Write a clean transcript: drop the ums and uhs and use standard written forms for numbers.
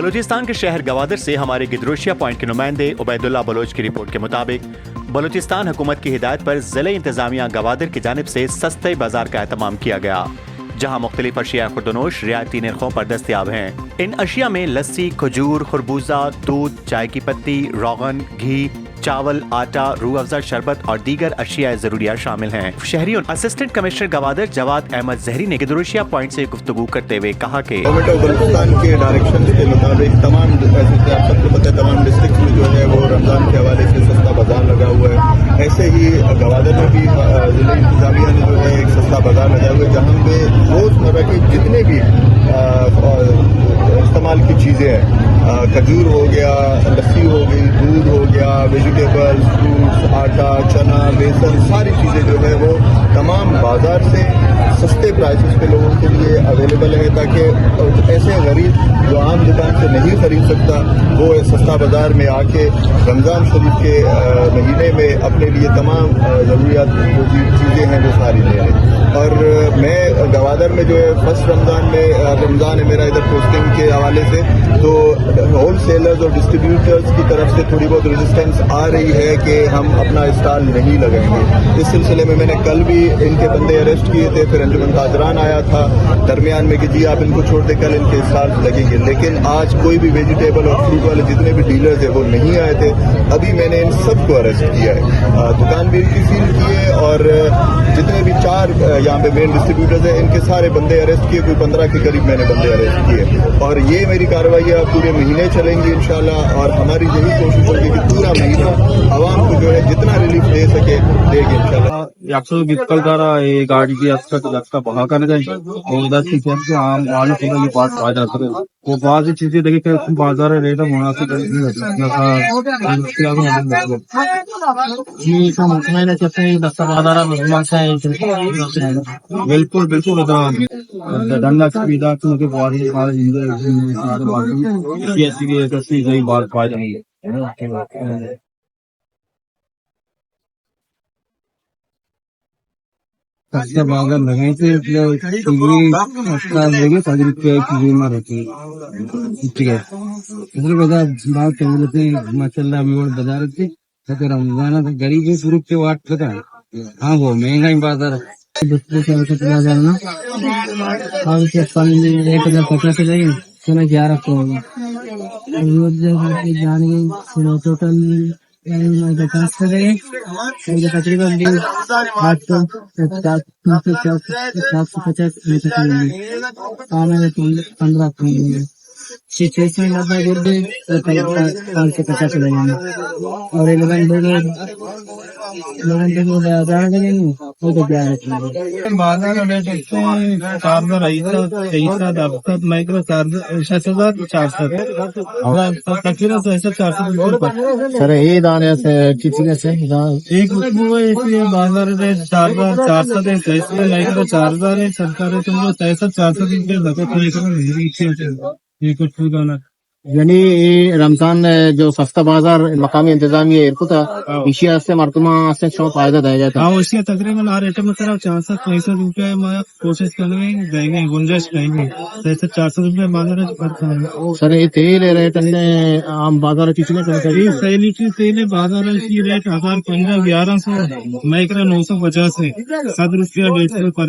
बलूचिस्तान के शहर गवादर से हमारे गिदरोशिया पॉइंट के नुमाइंदे उबैदुल्ला बलोच की रिपोर्ट के मुताबिक बलूचिस्तान हुकूमत की हिदायत पर ज़िले इंतजामिया गवादर की जानिब से सस्ते बाजार का एहतमाम किया गया, जहाँ मुख्तलिफ अशिया खुर्दनोश रियायती निर्खों पर दस्तयाब हैं। इन अशिया में लस्सी, खजूर, खरबूजा, दूध, चाय की पत्ती, रोगन, घी, चावल, आटा, रूह अफ़ज़ा शरबत और दीगर अशिया ज़रूरिया शामिल हैं। शहरियों असिस्टेंट कमिश्नर गवादर जवाद अहमद जहरी ने गिदरोशिया पॉइंट से गुफ्तगू करते हुए कहा कि गवर्नमेंट ऑफ बलूचिस्तान के डायरेक्शन के मुताबिक तमाम सबको पता है तमाम डिस्ट्रिक्ट में जो है वो रमज़ान के हवाले से सस्ता बाजार लगा हुआ है। ऐसे ही गवादर में भी ज़िले इंतजामिया ने जो है एक सस्ता बाजार लगाया हुआ है, जहाँ पे रोज़मर्रा के जितने भी इस्तेमाल की चीज़ें हैं, खजूर हो गया, लस्सी हो गई, दूध हो गया, वेजिटेबल्स, फ्रूट्स, आटा, चना, बेसन, सारी चीज़ें जो है वो तमाम बाजार से सस्ते प्राइसेस पे लोगों के लिए अवेलेबल है, ताकि ऐसे गरीब जो आम दुकान से नहीं खरीद सकता वो सस्ता बाजार में आके रमज़ान शरीफ के महीने में अपने लिए तमाम ज़रूरियात जो चीज़ें हैं वो सारी ले लें। और मैं गवादर में जो है फर्स्ट रमज़ान है मेरा इधर पोस्टिंग के हवाले से, तो होल सेलर्स और डिस्ट्रीब्यूटर्स की तरफ से थोड़ी बहुत रेजिस्टेंस आ रही है कि हम अपना स्टॉल नहीं लगाएंगे। इस सिलसिले में मैंने कल भी इनके बंदे अरेस्ट किए थे, फिर अंजुमन कादरान आया था दरमियान में कि जी आप इनको छोड़ दे, कल इनके स्टॉल लगेंगे, लेकिन आज कोई भी वेजिटेबल और फ्रूट वाले जितने भी डीलर्स हैं वो नहीं आए थे। अभी मैंने इन सबको अरेस्ट किया है, दुकान भी इनकी सील की है और जितने भी 4 यहाँ पे मेन डिस्ट्रीब्यूटर्स हैं इनके सारे बंदे अरेस्ट किए, कोई 15 के करीब मैंने बंदे अरेस्ट किए। और ये मेरी कार्रवाइयाँ पूरे महीने चलेंगी इंशाल्लाह, और हमारी यही कोशिश होगी कि पूरा महीना आवाम को जो है जितना रिलीफ दे सके देंगे इंशाल्लाह। একশো বিকল দ্বারা এই গাড়ি দিয়ে রাস্তা बहा करने जाएंगे और 10 से आम आने के लिए बात आ जाता है। वो बाद चीजें देखी कि बाजार रेट मुनासिब नहीं होती बिल्कुल बिल्कुल धंधा सुविधा क्योंकि बात पा जाएंगे। सस्ता बाजार लगाए थे बीमार होती है, ठीक है। बात माशाल्लाह अभी और बाजार थे रमजान गरीब है शुरू के वाट पता है। हाँ वो महंगा ही बाजार है, दूसरे से बाजार ना 1050 जाएंगे सुना 11 को जाने टोटल तकरीबन 15 550 लगेंगे और 11 चार्जर माइक्रो चार्जर 400 सर ये दाने से कितने से एक बाजार चार्जर 400 माइक्रो चार्जर है सरकार तुम 400 यानी रमजान जो सस्ता बाजार मकामी इंतजामी इरकुता इशिया से मरतमा से शो फायदा दिया जाता है। हाँ इशिया तकरीबन हर आइटम में 465 रुपए में कोशिश करेंगे देंगे, गुंजाइश करेंगे 400 रुपए बाजार। सर ये तेल रेट आम बाजार कितने सही लीटर तेल बाजार की रेट 1015 1100 माइक्रो 950 है 7 रुपया 150 पर